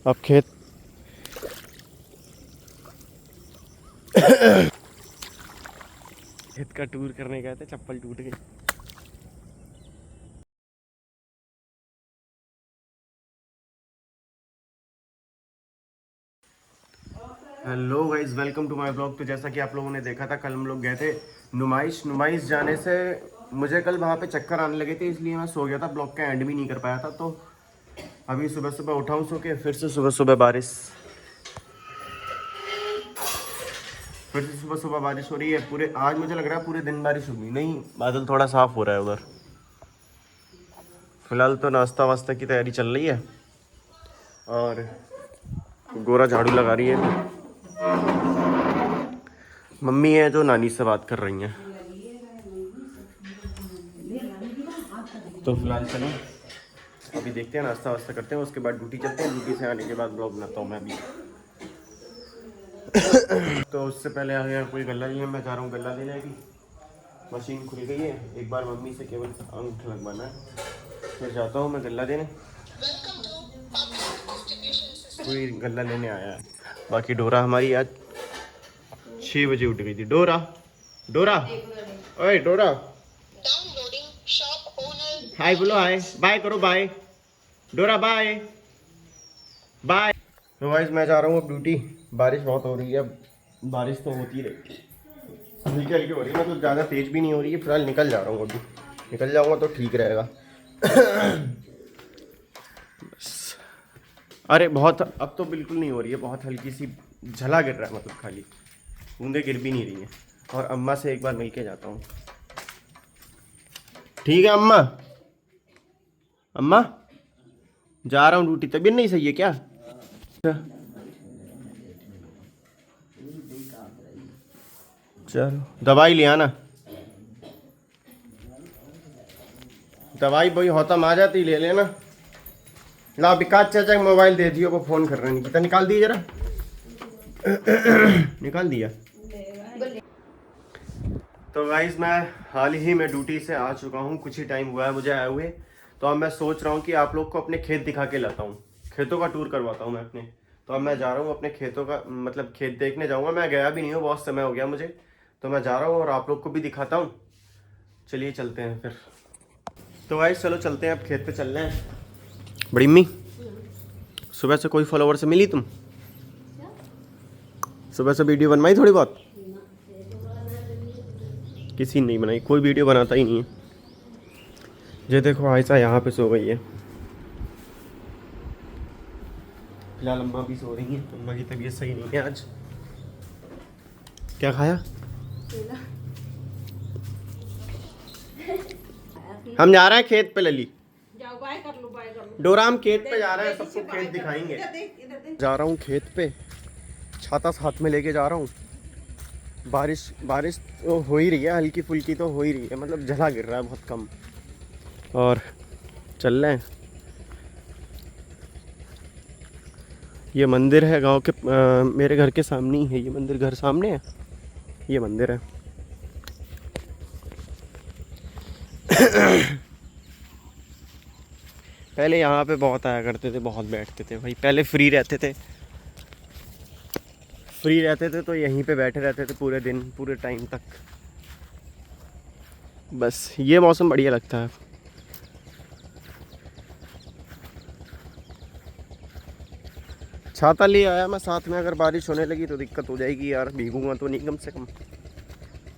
अब खेत खेत का टूर करने गए थे, चप्पल टूट गई। Hello guys, welcome to my blog. तो जैसा कि आप लोगों ने देखा था, कल हम लोग गए थे नुमाइश जाने से मुझे कल वहाँ पे चक्कर आने लगे थे, इसलिए मैं सो गया था, ब्लॉग का एंड भी नहीं कर पाया था। तो अभी सुबह सुबह उठा हूँ सो के, फिर से सुबह सुबह बारिश हो रही है। पूरे आज मुझे लग रहा है पूरे दिन बारिश होगी। नहीं, बादल थोड़ा साफ हो रहा है उधर। फिलहाल तो नाश्ता वास्ता की तैयारी चल रही है और गोरा झाड़ू लगा रही है। मम्मी है जो नानी से बात कर रही हैं। तो फिलहाल चलो अभी देखते हैं, नाश्ता वास्ता करते हैं, उसके बाद ड्यूटी चलते हैं। ड्यूटी से आने के बाद ब्लॉग बनाता हूँ मैं अभी। तो उससे पहले आ गया कोई गल्ला नहीं है, मैं जा रहा हूँ गल्ला लेने। अभी मशीन खुल गई है, एक बार मम्मी से केवल अंगूठा लगवाना है, फिर जाता हूँ मैं गल्ला देने। कोई गल्ला लेने आया है। बाकी डोरा हमारी आज 6 बजे उठ गई थी। डोरा डोरा ओए डोरा, हाय बोलो, हाय बाय करो, बाय डोरा, बाय बाय। तो गाइस मैं जा रहा हूँ अब ड्यूटी। बारिश बहुत हो रही है, बारिश तो होती रहेगी, हल्की हल्की हो रही है, मतलब ज़्यादा तेज भी नहीं हो रही है। फिलहाल निकल जा रहा हूँ, अभी निकल जाऊँगा तो ठीक रहेगा। बस, अरे बहुत, अब तो बिल्कुल नहीं हो रही है, बहुत हल्की सी झला गिर रहा है, मतलब खाली बूंदे गिर भी नहीं रही हैं। और अम्मा से एक बार मिल के जाता हूँ। ठीक है अम्मा, अम्मा जा रहा हूँ ड्यूटी। तबीयत नहीं सही है क्या? चलो दवाई ले आना, दवाई वही होता आ जाती, ले लेना। ला विकास चाचा मोबाइल दे दियो, वो फोन कर रहे हैं। निकिता निकाल दिए जरा। निकाल दिया। तो गाइस मैं हाल ही में ड्यूटी से आ चुका हूँ, कुछ ही टाइम हुआ है मुझे आए हुए। तो अब मैं सोच रहा हूँ कि आप लोग को अपने खेत दिखा के लाता हूँ, खेतों का टूर करवाता हूँ मैं अपने। तो अब मैं जा रहा हूँ अपने खेतों का, मतलब खेत देखने जाऊँगा। मैं गया भी नहीं हूँ, बहुत समय हो गया मुझे, तो मैं जा रहा हूँ और आप लोग को भी दिखाता हूँ। चलिए चलते हैं फिर। तो गाइस चलो चलते हैं, अब खेत पे चल रहे हैं। बड़ी अम्मी, सुबह से कोई फॉलोवर से मिली तुम? सुबह से वीडियो बनवाई थोड़ी बहुत? किसी ने नहीं बनाई, कोई वीडियो बनाता ही नहीं है। ये देखो आयशा यहाँ पे सो गई है। फिलहाल अम्मा भी सो रही हैं, अम्मा की तबीयत सही नहीं है आज। क्या खाया? हम जा रहे हैं खेत पे लली। जाओ बाय कर लो, बाय कर लो। डोरा हम खेत पे जा रहे हैं, सबको खेत दिखाएंगे। जा रहा हूँ खेत पे, छाता साथ में लेके जा रहा हूँ। बारिश बारिश तो हो ही रही है, हल्की फुल्की तो हो ही रही है, मतलब झला गिर रहा है बहुत कम। और चल रहे हैं। ये मंदिर है गांव के, मेरे घर के सामने ही है ये मंदिर, घर सामने है ये मंदिर है। पहले यहाँ पे बहुत आया करते थे, बहुत बैठते थे भाई, पहले फ्री रहते थे तो यहीं पे बैठे रहते थे पूरे दिन, पूरे टाइम तक। बस ये मौसम बढ़िया लगता है। छाता ले आया मैं साथ में, अगर बारिश होने लगी तो दिक्कत हो जाएगी यार, भीगूंगा तो नहीं, कम से कम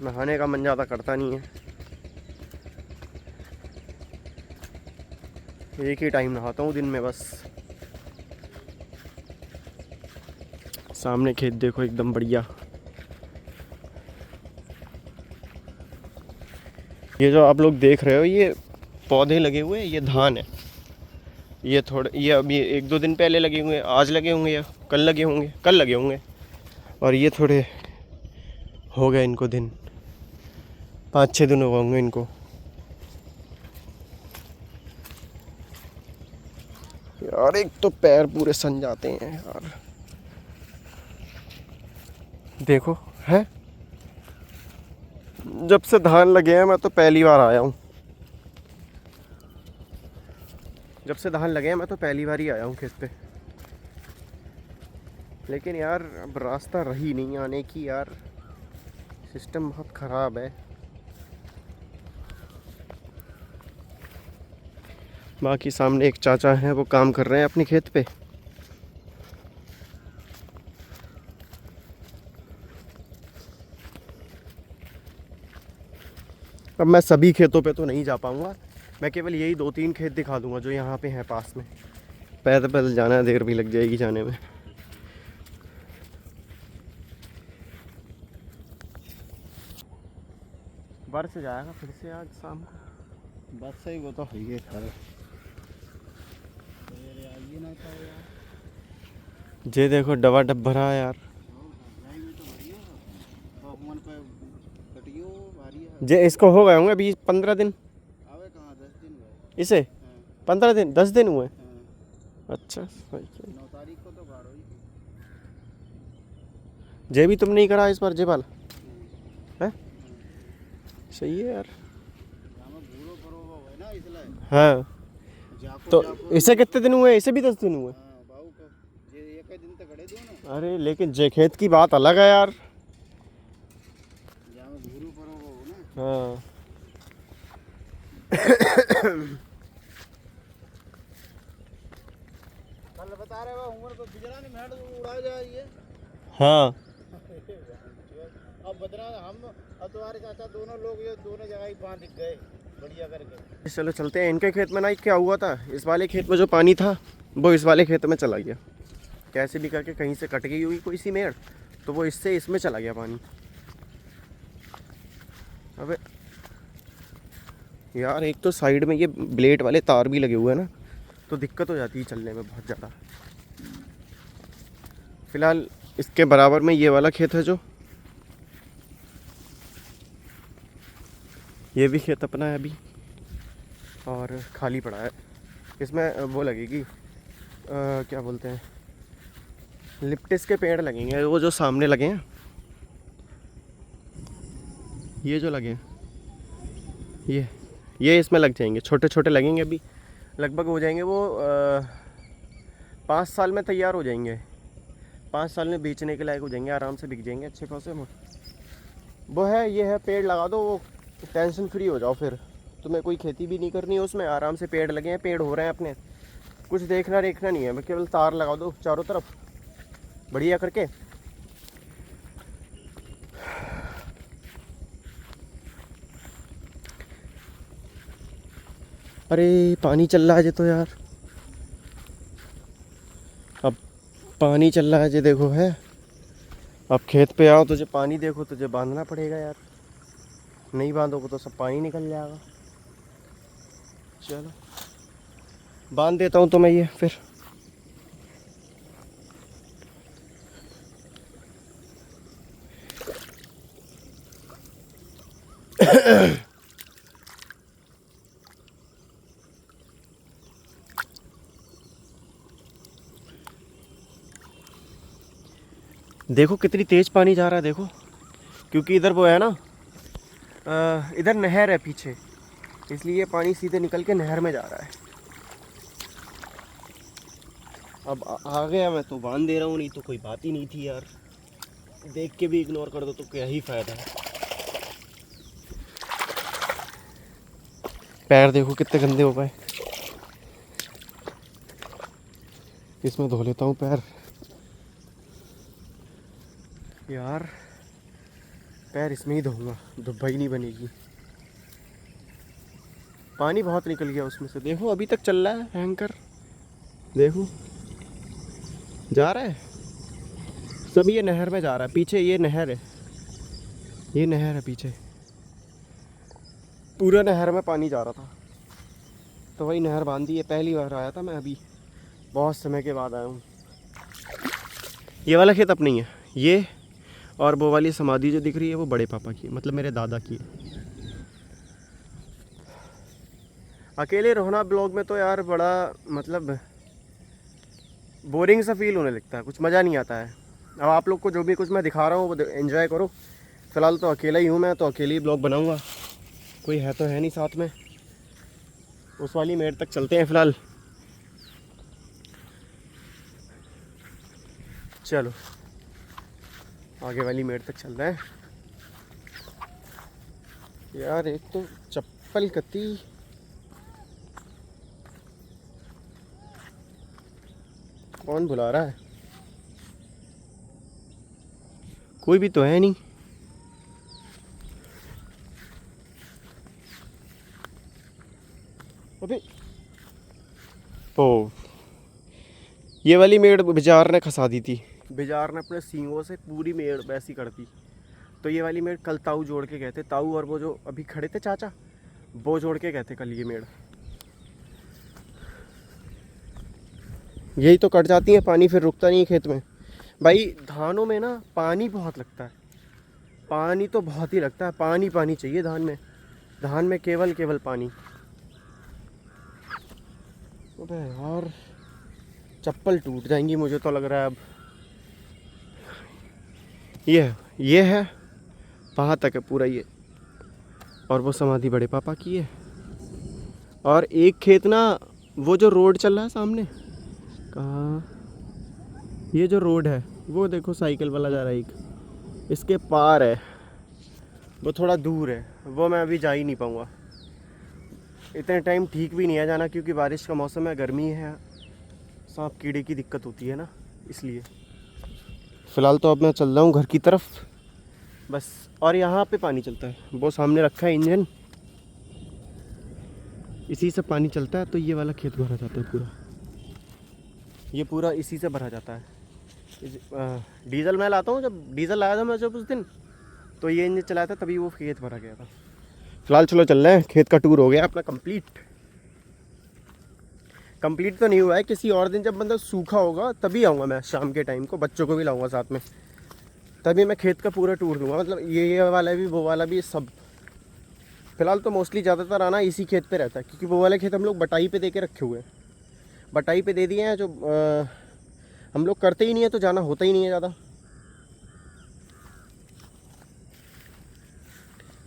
नहाने का मन ज़्यादा करता नहीं है, एक ही टाइम नहाता हूँ दिन में बस। सामने खेत देखो एकदम बढ़िया। ये जो आप लोग देख रहे हो ये पौधे लगे हुए हैं, ये धान है। ये थोड़े, ये अभी 1-2 दिन पहले लगे हुए हैं, आज लगे होंगे या कल लगे होंगे। और ये थोड़े हो गए इनको दिन, 5-6 दिन हो गए होंगे इनको। यार एक तो पैर पूरे सन जाते हैं यार, देखो है। जब से धान लगे हैं मैं तो पहली बार आया हूँ, जब से धान लगे हैं मैं तो पहली बार ही आया हूँ खेत पे। लेकिन यार अब रास्ता रही नहीं आने की यार, सिस्टम बहुत ख़राब है। बाकी सामने एक चाचा हैं, वो काम कर रहे हैं अपने खेत पे। अब मैं सभी खेतों पे तो नहीं जा पाऊँगा, मैं केवल यही 2-3 खेत दिखा दूँगा जो यहाँ पे हैं पास में। पैदल पैदल जाना है, देर भी लग जाएगी जाने में। बरस जाएगा फिर से आज शाम को। बस सही, वो तो है ही खैर। आइए ना था यार, जे देखो डबा डब भरा है यार। जे इसको हो गए होंगे 20-15 दिन। आवे कहाँ 10 दिन हुए। इसे 15 दिन 10 दिन हुए। अच्छा सही है। 9 तारीख को तो गाड़ हुई। जे भी तुम नहीं करा इस बार, जे बाल है सही है यार। भूरो भरो है ना इसलिए। हाँ तो इसे कितने दिन हुए? इसे भी 10 दिन हुए। बाबू को ये एक दिन तक खड़े दो ना। अरे लेकिन जे खेत की बात अलग है यार। जहाँ भूरो भरो हो ना। हाँ कल बता रहे हो उम्र को बिजरा ने मेहनत उड़ा जाए। हाँ अब बदरा हम और तुम्हारे चाचा दोनों लोग ये दोनों जगह ही बांध गए बढ़िया करके। चलो चलते हैं। इनके खेत में ना क्या हुआ था, इस वाले खेत में जो पानी था वो इस वाले खेत में चला गया। कैसे भी करके कहीं से कट गई हुई कोई सी मेड़, तो वो इससे इसमें चला गया पानी। अबे यार एक तो साइड में ये ब्लेड वाले तार भी लगे हुए हैं ना, तो दिक्कत हो जाती है चलने में बहुत ज़्यादा। फिलहाल इसके बराबर में ये वाला खेत है जो, ये भी खेत अपना है अभी और खाली पड़ा है। इसमें वो लगेगी क्या बोलते हैं, लिप्टिस के पेड़ लगेंगे, वो जो सामने लगे हैं, ये जो लगे हैं ये इसमें लग जाएंगे। छोटे छोटे लगेंगे, अभी लगभग हो जाएंगे वो 5 साल में तैयार हो जाएंगे। 5 साल में बेचने के लायक हो जाएंगे, आराम से बिक जाएंगे अच्छे खासे। वो है ये है, पेड़ लगा दो, वो टेंशन फ्री हो जाओ, फिर तुम्हें कोई खेती भी नहीं करनी है उसमें। आराम से पेड़ लगे हैं, पेड़ हो रहे हैं अपने, कुछ देखना रेखना नहीं है, केवल तार लगा दो चारों तरफ बढ़िया करके। अरे पानी चल रहा है जे तो यार, अब पानी चल रहा है जे देखो है। अब खेत पे आओ तुझे पानी देखो, तुझे बांधना पड़ेगा यार, नहीं बांधोगे तो सब पानी निकल जाएगा। चलो बांध देता हूँ तो मैं ये फिर। देखो कितनी तेज पानी जा रहा है देखो, क्योंकि इधर वो है ना, इधर नहर है पीछे, इसलिए पानी सीधे निकल के नहर में जा रहा है। अब आ गया मैं तो बांध दे रहा हूँ, नहीं तो कोई बात ही नहीं थी यार। देख के भी इग्नोर कर दो तो क्या ही फायदा है। पैर देखो कितने गंदे हो गए, इसमें धो लेता हूँ पैर। यार पैर इसमें ही धोऊंगा, धुब्बाई नहीं बनेगी। पानी बहुत निकल गया उसमें से, देखो अभी तक चल रहा है हैंकर, देखो जा रहा है सब, ये नहर में जा रहा है। पीछे ये नहर है, ये नहर है पीछे, पूरा नहर में पानी जा रहा था, तो वही नहर बांधी है। पहली बार आया था मैं, अभी बहुत समय के बाद आया हूँ। ये वाला खेत अपनी है ये, और वो वाली समाधि जो दिख रही है वो बड़े पापा की है, मतलब मेरे दादा की है। अकेले रहना ब्लॉग में तो यार बड़ा मतलब बोरिंग सा फील होने लगता है, कुछ मज़ा नहीं आता है। अब आप लोग को जो भी कुछ मैं दिखा रहा हूँ वो एंजॉय करो। फ़िलहाल तो अकेला ही हूँ मैं, तो अकेले ही ब्लॉग बनाऊँगा, कोई है तो है नहीं साथ में। उस वाली मेड़ तक चलते हैं फ़िलहाल। चलो आगे वाली मेड़ तक चल रहे हैं। यार एक तो चप्पल कती कौन बुला रहा है, कोई भी तो है नहीं। अबे ओ ये वाली मेड़ बिजार ने खसा दी थी, बिजार ने अपने सींगों से पूरी मेड़ वैसी कर दी। तो ये वाली मेड़ कल ताऊ जोड़ के गए थे, ताऊ और वो जो अभी खड़े थे चाचा, वो जोड़ के गए थे कल ये मेड़। यही तो कट जाती है, पानी फिर रुकता नहीं है खेत में। भाई धानों में ना पानी बहुत लगता है, पानी तो बहुत ही लगता है, पानी पानी चाहिए धान में, धान में केवल केवल पानी। अबे यार चप्पल टूट जाएंगी मुझे तो लग रहा है अब। ये है वहाँ तक है पूरा ये, और वो समाधि बड़े पापा की है। और एक खेत ना वो जो रोड चल रहा है सामने, कहाँ ये जो रोड है वो देखो साइकिल वाला जा रहा है एक, इसके पार है, वो थोड़ा दूर है, वो मैं अभी जा ही नहीं पाऊँगा। इतने टाइम ठीक भी नहीं है जाना, क्योंकि बारिश का मौसम है, गर्मी है, सांप कीड़े की दिक्कत होती है ना, इसलिए। फ़िलहाल तो अब मैं चल रहा हूँ घर की तरफ बस। और यहाँ पे पानी चलता है, वो सामने रखा है इंजन, इसी से पानी चलता है। तो ये वाला खेत भरा जाता है पूरा, ये पूरा इसी से भरा जाता है। डीजल मैं लाता हूँ, जब डीजल लाया था मैं जब उस दिन, तो ये इंजन चलाया था तभी वो खेत भरा गया था। फिलहाल चलो चल रहे हैं, खेत का टूर हो गया अपना कंप्लीट तो नहीं हुआ है। किसी और दिन जब मतलब सूखा होगा तभी आऊँगा मैं, शाम के टाइम को बच्चों को भी लाऊंगा साथ में, तभी मैं खेत का पूरा टूर दूंगा। मतलब ये वाला भी वो वाला भी सब। फिलहाल तो मोस्टली ज़्यादातर आना इसी खेत पे रहता है, क्योंकि वो वाले खेत हम लोग बटाई पे दे के रखे हुए हैं, बटाई पे दे दिए हैं। जो हम लोग करते ही नहीं है तो जाना होता ही नहीं है ज़्यादा,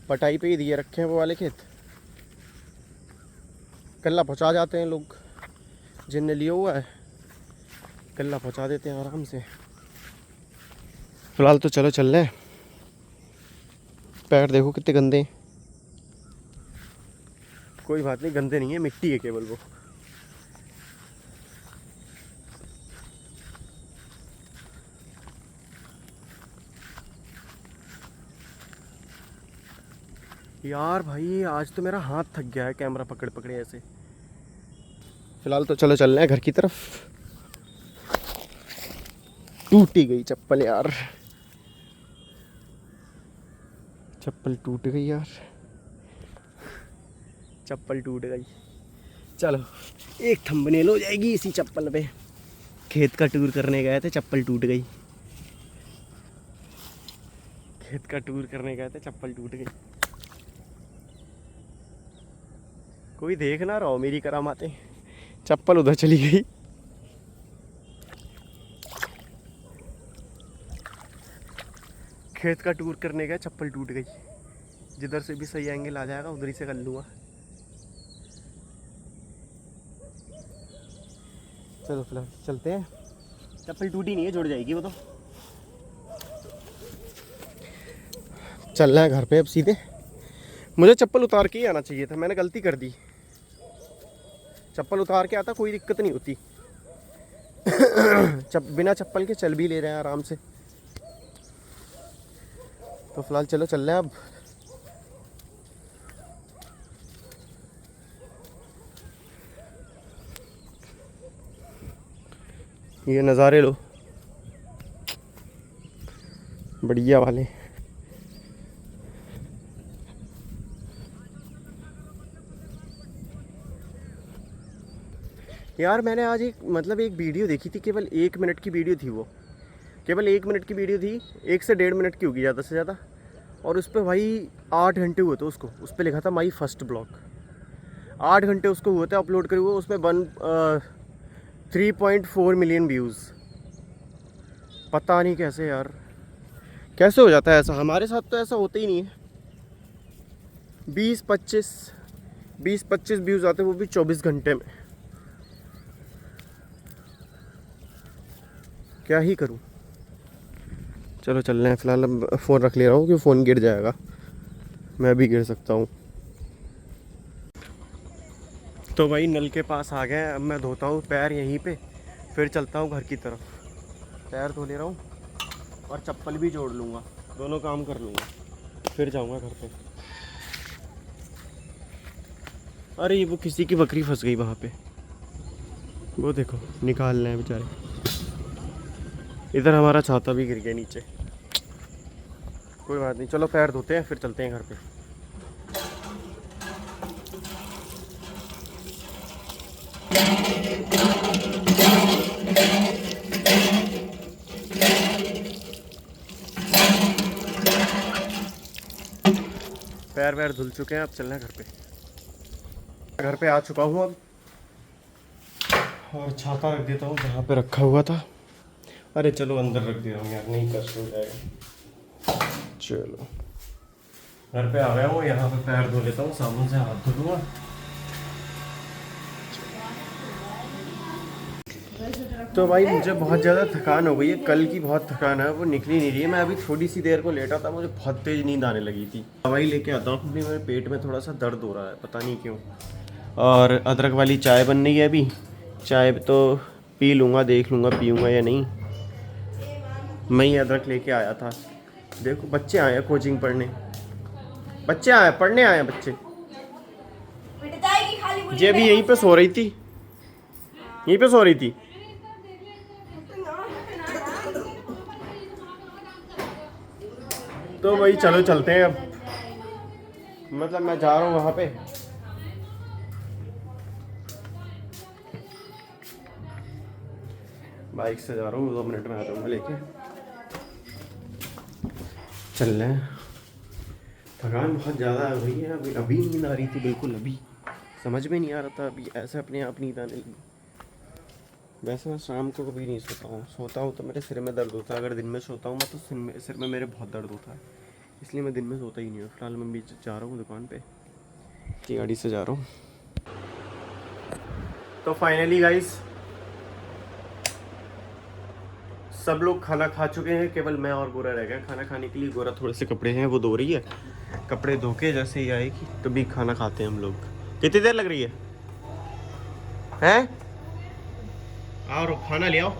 बटाई पे ही दिए रखे हैं वो वाले खेत। कल्ला पहुँचा जाते हैं लोग, जिनने लिया हुआ है कल्ला पहुँचा देते हैं आराम से। फिलहाल तो चलो चल रहे हैं। पैर देखो कितने गंदे हैं, कोई बात नहीं, गंदे नहीं है, मिट्टी है केवल वो। यार भाई आज तो मेरा हाथ थक गया है कैमरा पकड़ पकड़े ऐसे। फिलहाल तो चलो चल रहे हैं घर की तरफ। टूटी गई चप्पल यार, चप्पल टूट गई यार, चप्पल टूट गई। चलो एक थंबनेल हो जाएगी इसी चप्पल पे। खेत का टूर करने गए थे, चप्पल टूट गई। खेत का टूर करने गए थे, चप्पल टूट गई। कोई देख ना रहा हो मेरी करामातें, चप्पल उधर चली गई। खेत का टूर करने गया, चप्पल टूट गई। जिधर से भी सही एंगल आ जाएगा उधर ही से कर लूँगा। चलो फिलहाल चलते हैं, चप्पल टूटी नहीं है, जुड़ जाएगी वो तो। चलना है घर पे अब सीधे। मुझे चप्पल उतार के ही आना चाहिए था, मैंने गलती कर दी। चप्पल उतार के आता कोई दिक्कत नहीं होती। बिना चप्पल के चल भी ले रहे हैं आराम से। तो फिलहाल चलो चल रहे हैं अब। ये नज़ारे लो बढ़िया वाले। यार मैंने आज एक एक वीडियो देखी थी, केवल 1 मिनट की वीडियो थी वो, केवल 1 मिनट की वीडियो थी, 1 से 1.5 मिनट की होगी ज़्यादा से ज़्यादा। और उस पर भाई 8 घंटे हुए थे उसको, उस पर लिखा था माई फर्स्ट ब्लॉग। 8 घंटे उसको हुए थे अपलोड करे हुए, उसमें 3.4 मिलियन व्यूज़। पता नहीं कैसे यार, कैसे हो जाता है ऐसा। हमारे साथ तो ऐसा होता ही नहीं है। 20-25 व्यूज़ आते, वो भी 24 घंटे में। क्या ही करूं। चलो चल रहे हैं। फ़िलहाल फ़ोन रख ले रहा हूँ क्योंकि फ़ोन गिर जाएगा, मैं भी गिर सकता हूँ। तो भाई नल के पास आ गए। अब मैं धोता हूँ पैर यहीं पे, फिर चलता हूँ घर की तरफ। पैर धो ले रहा हूँ और चप्पल भी जोड़ लूँगा, दोनों काम कर लूँगा, फिर जाऊँगा घर पे। अरे ये वो किसी की बकरी फंस गई वहाँ पे, वो देखो निकाल रहे हैं बेचारे। इधर हमारा छाता भी गिर गया नीचे। कोई बात नहीं, चलो पैर धोते हैं फिर चलते हैं घर पे। पैर वैर धुल चुके हैं, अब चलना है घर पे। घर पे आ चुका हूँ अब, और छाता रख देता हूँ जहाँ पे रखा हुआ था। अरे चलो अंदर रख दे रहा हूँ यार, नहीं कष्ट हो जाएगा। चलो घर पे आ गया हूँ, यहाँ पे पैर धो लेता हूँ, साबुन से हाथ धो लूँगा। तो भाई मुझे बहुत ज़्यादा थकान हो गई है, कल की बहुत थकान है, वो निकली नहीं रही है। मैं अभी थोड़ी सी देर को लेटा था, मुझे बहुत तेज़ नींद आने लगी थी। दवाई लेके आता हूँ क्योंकि मेरे पेट में थोड़ा सा दर्द हो रहा है, पता नहीं क्यों। और अदरक वाली चाय बन रही है अभी, चाय तो पी लूँगा, देख लूँगा पीऊँगा या नहीं। मैं ही अदरक लेके आया था। देखो बच्चे आए हैं कोचिंग पढ़ने, बच्चे आए पढ़ने आए हैं बच्चे। ये भी यहीं पे सो रही थी, यहीं पे सो रही थी। तो वही चलो चलते हैं अब, मतलब मैं जा रहा हूँ वहाँ पे। बाइक से जा रहा हूँ, 2 मिनट में आ जाऊँगा लेके। चल रहे हैं। थकान बहुत ज़्यादा हो गई है, अभी अभी नींद आ रही थी बिल्कुल, अभी समझ में नहीं आ रहा था, अभी ऐसे अपने आप नींद आने लगी। वैसे मैं शाम को कभी नहीं सोता हूँ तो मेरे सिर में दर्द होता है। अगर दिन में सोता हूँ मैं तो सिर में मेरे बहुत दर्द होता है, इसलिए मैं दिन में सोता ही नहीं हूँ। फिलहाल मैं भी जा रहा हूँ दुकान पे, की गाड़ी से जा रहा हूँ। तो फाइनली गाइस सब लोग खाना खा चुके हैं, केवल मैं और गोरा रह गया खाना खाने के लिए। गोरा थोड़े से कपड़े हैं वो धो रही है, कपड़े धो के जैसे ही आएगी तभी खाना खाते हैं हम लोग। कितनी देर लग रही है हैं? और खाना ले आओ।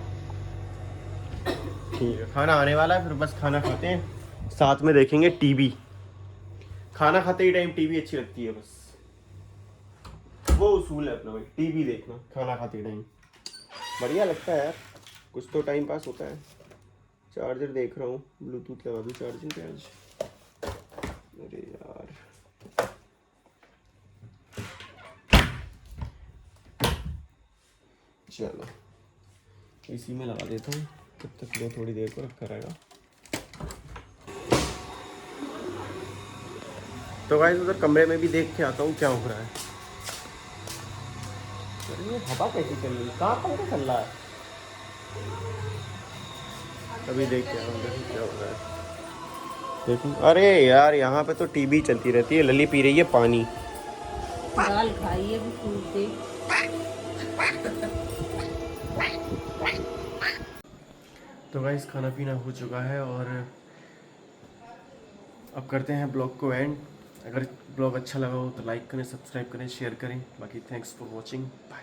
ठीक है, खाना आने वाला है, फिर बस खाना खाते हैं, साथ में देखेंगे टीवी। खाना खाते ही टाइम टीवी अच्छी लगती है, बस वो उसूल है अपना भाई, टीवी देखना खाना खाते टाइम बढ़िया लगता है यार, कुछ तो टाइम पास होता है। चार्जर देख रहा हूँ, ब्लूटूथ लगा दूँ चार्जिंग पे आज। अरे यार चलो इसी में लगा देता हूँ, तब तक वो थोड़ी देर को रखा रहेगा। तो गाइस उधर कमरे में भी देख के आता हूँ क्या हो रहा है। अरे ये हवा कैसी चल रही है, कहाँ पंखा चल रहा है? अभी देख के आता हूँ क्या हो रहा है। देखो अरे यार यहाँ पे तो टीवी चलती रहती है, लली पी रही है पानी। दाल खाई है दूध से। तो गाइस खाना पीना हो चुका है और अब करते हैं ब्लॉग को एंड। अगर ब्लॉग अच्छा लगा हो तो लाइक करें, सब्सक्राइब करें, शेयर करें। बाकी थैंक्स फॉर वॉचिंग, बाय।